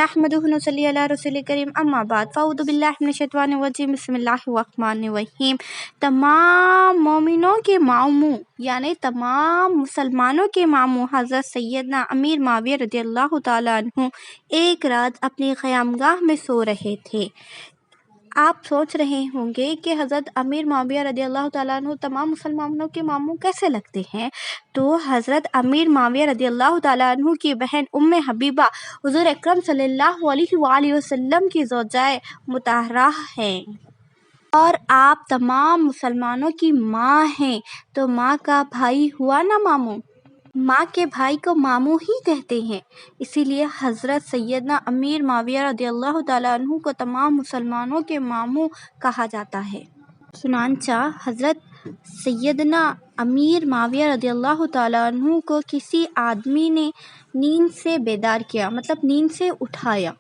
नहमदुहु व नसल्ली अला रसूलिल करीम अम्मा बाद फ़अऊज़ु बिल्लाहि मिनश शैतानिर रजीम बिस्मिल्लाहिर रहमानिर रहीम। तमाम मोमिनों के मामू यानी तमाम मुसलमानों के मामू हज़रत सैयदना अमीर माविया रज़ियल्लाहु ताला अन्हु एक रात अपनी क़यामगाह में सो रहे थे। आप सोच रहे होंगे कि हज़रत अमीर माविया रज़ियल्लाहु ताला अन्हु तमाम मुसलमानों के मामू कैसे लगते हैं। तो हज़रत अमीर माविया रज़ियल्लाहु ताला अन्हु की बहन उम्मे हबीबा हुज़ूर अकरम सल्लल्लाहु अलैहि वसल्लम की ज़ौजाए मुतहरा हैं और आप तमाम मुसलमानों की माँ हैं। तो माँ का भाई हुआ ना मामू, माँ के भाई को मामू ही कहते हैं। इसीलिए हज़रत सैयदना अमीर माविया रज़ियल्लाहु ताला अन्हु को तमाम मुसलमानों के मामू कहा जाता है। चुनांचा हज़रत सैयदना अमीर माविया रज़ियल्लाहु ताला अन्हु को किसी आदमी ने नींद से बेदार किया, मतलब नींद से उठाया।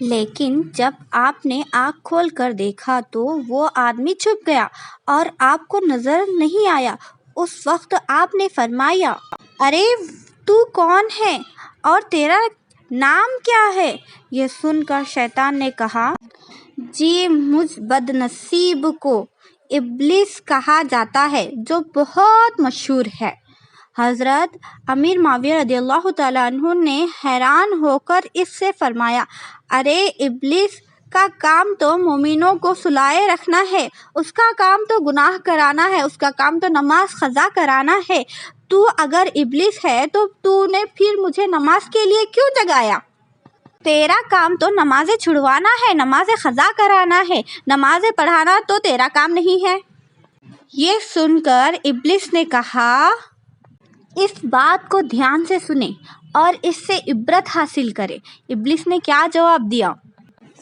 लेकिन जब आपने आँख खोल कर देखा तो वो आदमी छुप गया और आपको नज़र नहीं आया। उस वक्त आपने फरमाया, अरे तू कौन है और तेरा नाम क्या है? ये सुनकर शैतान ने कहा, जी मुझ बदनसीब को इब्लिस कहा जाता है जो बहुत मशहूर है। हज़रत अमीर माविया रज़ियल्लाहु ताला अन्हु ने हैरान होकर इससे फरमाया, अरे इब्लिस का काम तो मोमिनों को सुलाए रखना है, उसका काम तो गुनाह कराना है, उसका काम तो नमाज क़ज़ा कराना है। तू अगर इब्लिस है तो तूने फिर मुझे नमाज के लिए क्यों जगाया? तेरा काम तो नमाज़ें छुड़वाना है, नमाज़ें क़ज़ा कराना है, नमाज़ें पढ़ाना तो तेरा काम नहीं है। ये सुनकर इब्लिस ने कहा, इस बात को ध्यान से सुने और इससे इबरत हासिल करें। इब्लिस ने क्या जवाब दिया?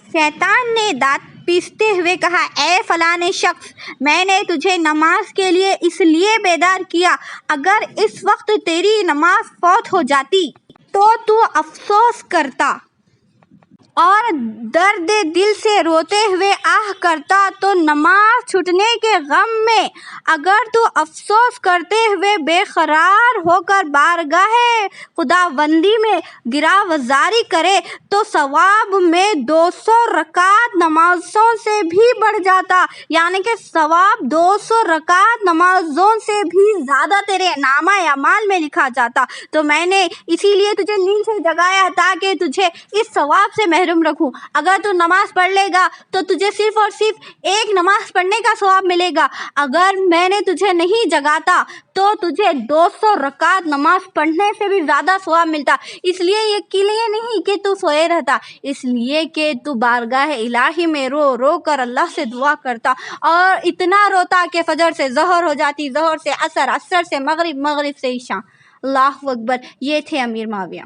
शैतान ने दांत पीसते हुए कहा, ए फलाने शख्स, मैंने तुझे नमाज के लिए इसलिए बेदार किया, अगर इस वक्त तेरी नमाज फौत हो जाती तो तू अफसोस करता और दर्द दिल से रोते हुए आह करता। तो नमाज छूटने के गम में अगर तू अफसोस करते हुए बेकरार होकर बारगाहे खुदावंदी में गिरावजारी करे तो सवाब में 200 रकात नमाजों से भी बढ़ जाता, यानी कि सवाब 200 रकात नमाजों से भी ज़्यादा तेरे नामा अमाल में लिखा जाता। तो मैंने इसीलिए तुझे नींद से जगाया ताकि तुझे इस सवाब से महरूम रखूं। अगर तू नमाज पढ़ लेगा तो तुझे सिर्फ और सिर्फ एक नमाज पढ़ने का सवाब मिलेगा। अगर मैंने तुझे नहीं जगाता तो तुझे 200 रकात नमाज पढ़ने से भी ज़्यादा सवाब मिलता। इसलिए ये किलिए नहीं कि तू सोए रहता, इसलिए कि तू बारगाह इलाही में रो रो कर अल्लाह से दुआ करता और इतना रोता कि फजर से ज़हर हो जाती, ज़हर से असर, असर से मगरिब, मगरिब से ईशा। अल्लाहु अकबर। ये थे अमीर माविया।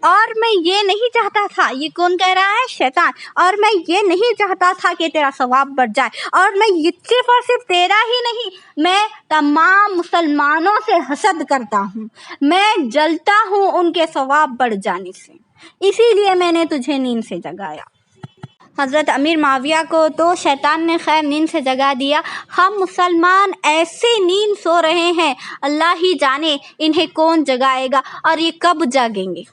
और मैं ये नहीं चाहता था, ये कौन कह रहा है? शैतान। और मैं ये नहीं चाहता था कि तेरा सवाब बढ़ जाए, और मैं ये सिर्फ और सिर्फ तेरा ही नहीं, मैं तमाम मुसलमानों से हसद करता हूँ, मैं जलता हूँ उनके सवाब बढ़ जाने से, इसीलिए मैंने तुझे नींद से जगाया। हज़रत अमीर माविया को तो शैतान ने खैर नींद से जगा दिया। हम मुसलमान ऐसे नींद सो रहे हैं, अल्लाह ही जाने इन्हें कौन जगाएगा और ये कब जागेंगे।